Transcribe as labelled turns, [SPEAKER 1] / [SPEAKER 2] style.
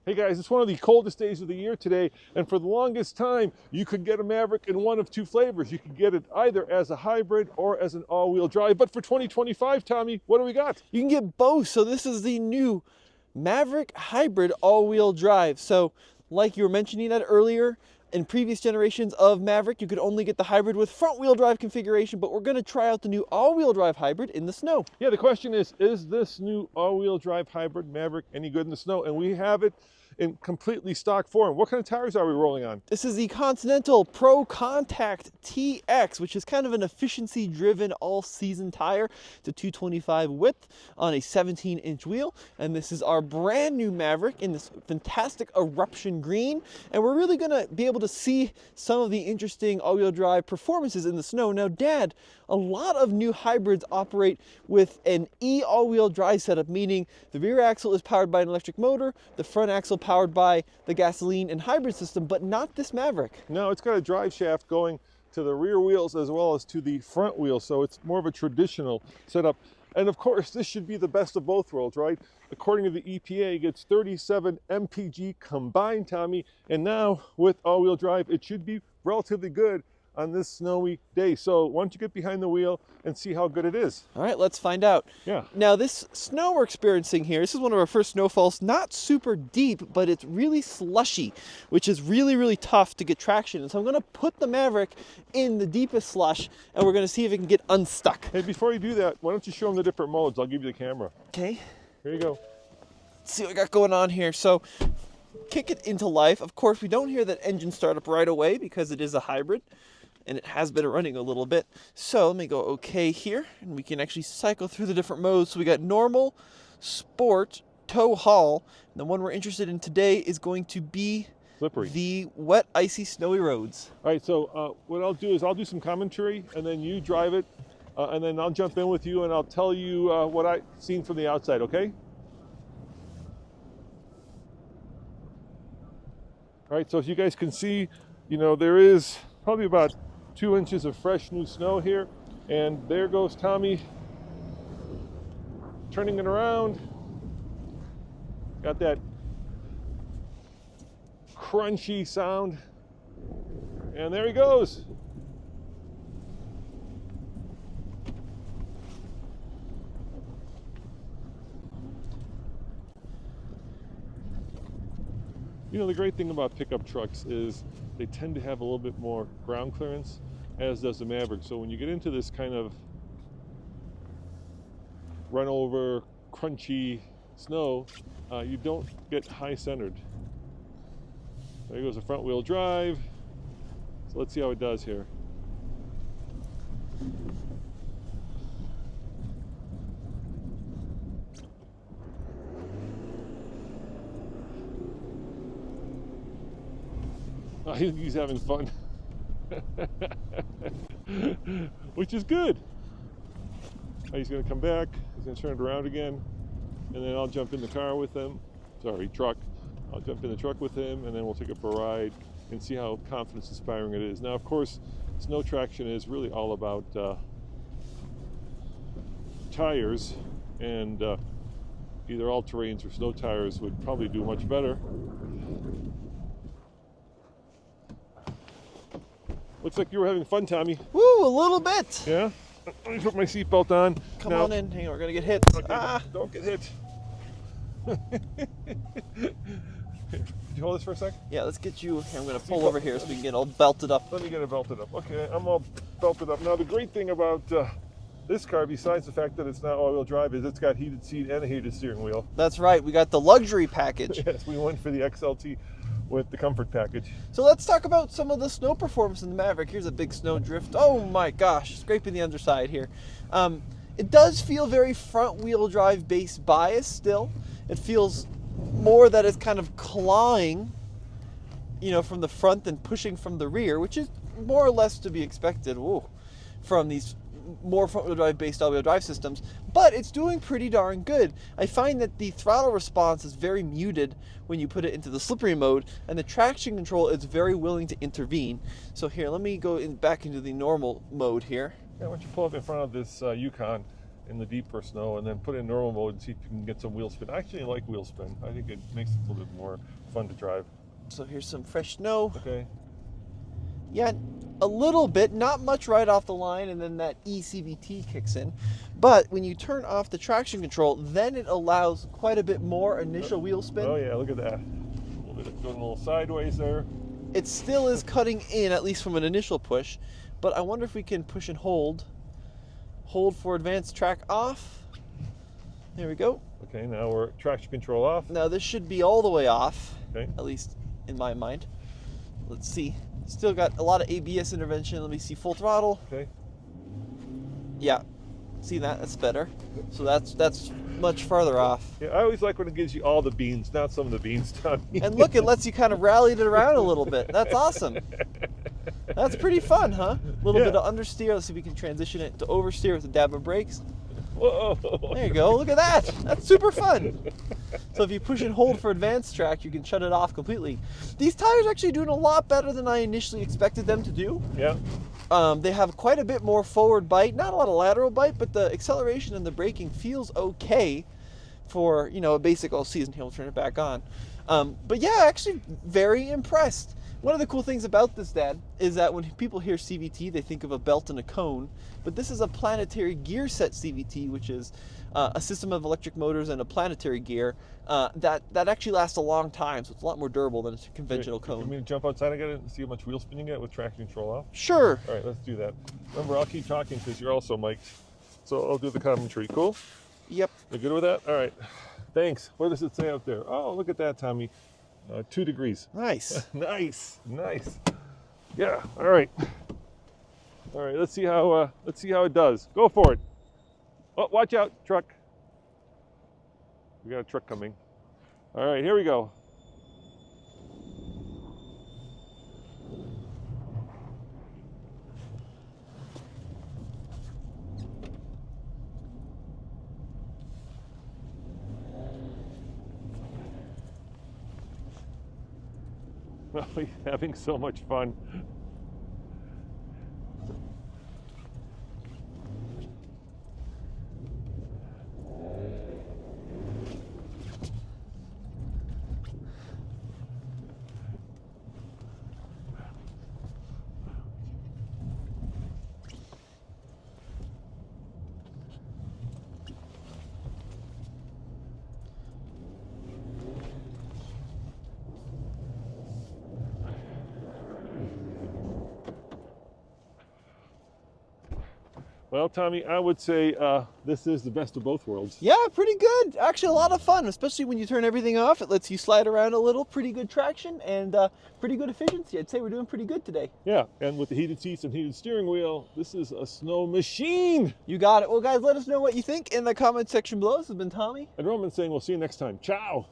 [SPEAKER 1] Hey guys, it's one of the coldest days of the year today, and for the longest time, you could get a Maverick in one of two flavors. You could get it either as a hybrid or as an all-wheel drive. But for 2025, Tommy, what do we got?
[SPEAKER 2] You can get both. So this is the new Maverick hybrid all-wheel drive. So like you were mentioning that earlier, in previous generations of Maverick, you could only get the hybrid with front-wheel drive configuration, but we're going to try out the new all-wheel drive hybrid in the snow.
[SPEAKER 1] Yeah, the question is this new all-wheel drive hybrid Maverick any good in the snow? And we have it in completely stock form. What kind of tires are we rolling on?
[SPEAKER 2] This is the Continental Pro Contact TX, which is kind of an efficiency-driven all-season tire. It's a 225 width on a 17-inch wheel, and this is our brand new Maverick in this fantastic eruption green. And we're really going to be able to see some of the interesting all-wheel drive performances in the snow. Now, Dad, a lot of new hybrids operate with an all-wheel drive setup, meaning the rear axle is powered by an electric motor, the front axle powered by the gasoline and hybrid system, but not this Maverick.
[SPEAKER 1] No, it's got a drive shaft going to the rear wheels as well as to the front wheels, so it's more of a traditional setup. And of course, this should be the best of both worlds, right? According to the EPA, it gets 37 mpg combined, Tommy, and now with all-wheel drive, it should be relatively good on this snowy day. So why don't you get behind the wheel and see how good it is?
[SPEAKER 2] All right, let's find out.
[SPEAKER 1] Yeah.
[SPEAKER 2] Now this snow we're experiencing here, this is one of our first snowfalls, not super deep, but it's really slushy, which is really, really tough to get traction. And so I'm gonna put the Maverick in the deepest slush and we're gonna see if it can get unstuck.
[SPEAKER 1] Hey, before you do that, why don't you show them the different modes? I'll give you the camera.
[SPEAKER 2] Okay.
[SPEAKER 1] Here you go.
[SPEAKER 2] Let's see what we got going on here. So kick it into life. Of course, we don't hear that engine start up right away because it is a hybrid. And it has been running a little bit. So let me go okay here, and we can actually cycle through the different modes. So we got normal, sport, tow haul. And the one we're interested in today is going to be
[SPEAKER 1] Slippery.
[SPEAKER 2] The wet, icy, snowy roads.
[SPEAKER 1] All right, so what I'll do is I'll do some commentary, and then you drive it, and then I'll jump in with you, and I'll tell you what I've seen from the outside, okay? All right, so as you guys can see, you know, there is probably about 2 inches of fresh new snow here, and there goes Tommy turning it around. Got that crunchy sound, and there he goes. You know, the great thing about pickup trucks is they tend to have a little bit more ground clearance, as does the Maverick. So when you get into this kind of run over, crunchy snow, you don't get high centered. There goes the front wheel drive. So let's see how it does here. I think he's having fun, which is good. He's going to come back, he's going to turn it around again, and then I'll jump in the car with him. Sorry, truck. I'll jump in the truck with him, and then we'll take it for a ride and see how confidence-inspiring it is. Now, of course, snow traction is really all about tires, and either all-terrains or snow tires would probably do much better. Looks like you were having fun, Tommy.
[SPEAKER 2] Woo, a little bit.
[SPEAKER 1] Yeah? Let me put my seatbelt on.
[SPEAKER 2] Come on in. Hang on, we're going to get hit.
[SPEAKER 1] Okay, don't get hit. Could you hold this for a sec?
[SPEAKER 2] Yeah, let's get you. I'm going to pull over here so we can get all belted up.
[SPEAKER 1] Let me get it belted up. Okay, I'm all belted up. Now, the great thing about this car, besides the fact that it's not all-wheel drive, is it's got heated seat and a heated steering wheel.
[SPEAKER 2] That's right. We got the luxury package.
[SPEAKER 1] Yes, we went for the XLT with the comfort package.
[SPEAKER 2] So let's talk about some of the snow performance in the Maverick. Here's a big snow drift. Oh my gosh, scraping the underside here. It does feel very front-wheel drive base bias still. It feels more that it's kind of clawing, you know, from the front than pushing from the rear, which is more or less to be expected from these more front-wheel drive based all-wheel drive systems, but it's doing pretty darn good. I find that the throttle response is very muted when you put it into the slippery mode, and the traction control is very willing to intervene. So here, let me go back into the normal mode here.
[SPEAKER 1] Yeah, why don't you pull up in front of this Yukon in the deeper snow, and then put it in normal mode and see if you can get some wheel spin. Actually, I like wheel spin. I think it makes it a little bit more fun to drive.
[SPEAKER 2] So here's some fresh snow.
[SPEAKER 1] Okay.
[SPEAKER 2] Yeah, a little bit, not much right off the line, and then that ECVT kicks in. But when you turn off the traction control, then it allows quite a bit more initial wheel spin.
[SPEAKER 1] Oh yeah, look at that. A little bit going a little sideways there.
[SPEAKER 2] It still is cutting in, at least from an initial push, but I wonder if we can push and hold. Hold for advanced track off. There we go.
[SPEAKER 1] Okay, now we're traction control off.
[SPEAKER 2] Now this should be all the way off,
[SPEAKER 1] Okay.
[SPEAKER 2] at least in my mind. Let's see. Still got a lot of ABS intervention. Let me see full throttle.
[SPEAKER 1] Okay.
[SPEAKER 2] Yeah, see that? That's better. So that's much farther off.
[SPEAKER 1] Yeah, I always like when it gives you all the beans, not some of the beans, Tommy.
[SPEAKER 2] And look, it lets you kind of rally it around a little bit. That's awesome. That's pretty fun, huh? A little bit of understeer. Let's see if we can transition it to oversteer with a dab of brakes.
[SPEAKER 1] Whoa.
[SPEAKER 2] There you go. Look at that. That's super fun. So if you push and hold for advanced track, you can shut it off completely. These tires are actually doing a lot better than I initially expected them to do.
[SPEAKER 1] Yeah.
[SPEAKER 2] They have quite a bit more forward bite, not a lot of lateral bite, but the acceleration and the braking feels okay for, you know, a basic all season. He'll turn it back on. But yeah, actually very impressed. One of the cool things about this, Dad, is that when people hear CVT, they think of a belt and a cone, but this is a planetary gear set CVT, which is a system of electric motors and a planetary gear that actually lasts a long time, so it's a lot more durable than a conventional cone.
[SPEAKER 1] You mean to jump outside again and see how much wheel spin you get with traction control off?
[SPEAKER 2] Sure.
[SPEAKER 1] All right, let's do that. Remember, I'll keep talking because you're also mic'd, so I'll do the commentary. Cool?
[SPEAKER 2] Yep.
[SPEAKER 1] You good with that? All right. Thanks. What does it say out there? Oh, look at that, Tommy. 2 degrees.
[SPEAKER 2] Nice.
[SPEAKER 1] Nice. Yeah. All right. Let's see how it does. Go for it. Oh, watch out, truck. We got a truck coming. All right, here we go. Oh, he's having so much fun. Well, Tommy, I would say this is the best of both worlds.
[SPEAKER 2] Yeah, pretty good. Actually, a lot of fun, especially when you turn everything off. It lets you slide around a little. Pretty good traction and pretty good efficiency. I'd say we're doing pretty good today.
[SPEAKER 1] Yeah, and with the heated seats and heated steering wheel, this is a snow machine.
[SPEAKER 2] You got it. Well, guys, let us know what you think in the comment section below. This has been Tommy.
[SPEAKER 1] And Roman saying we'll see you next time. Ciao.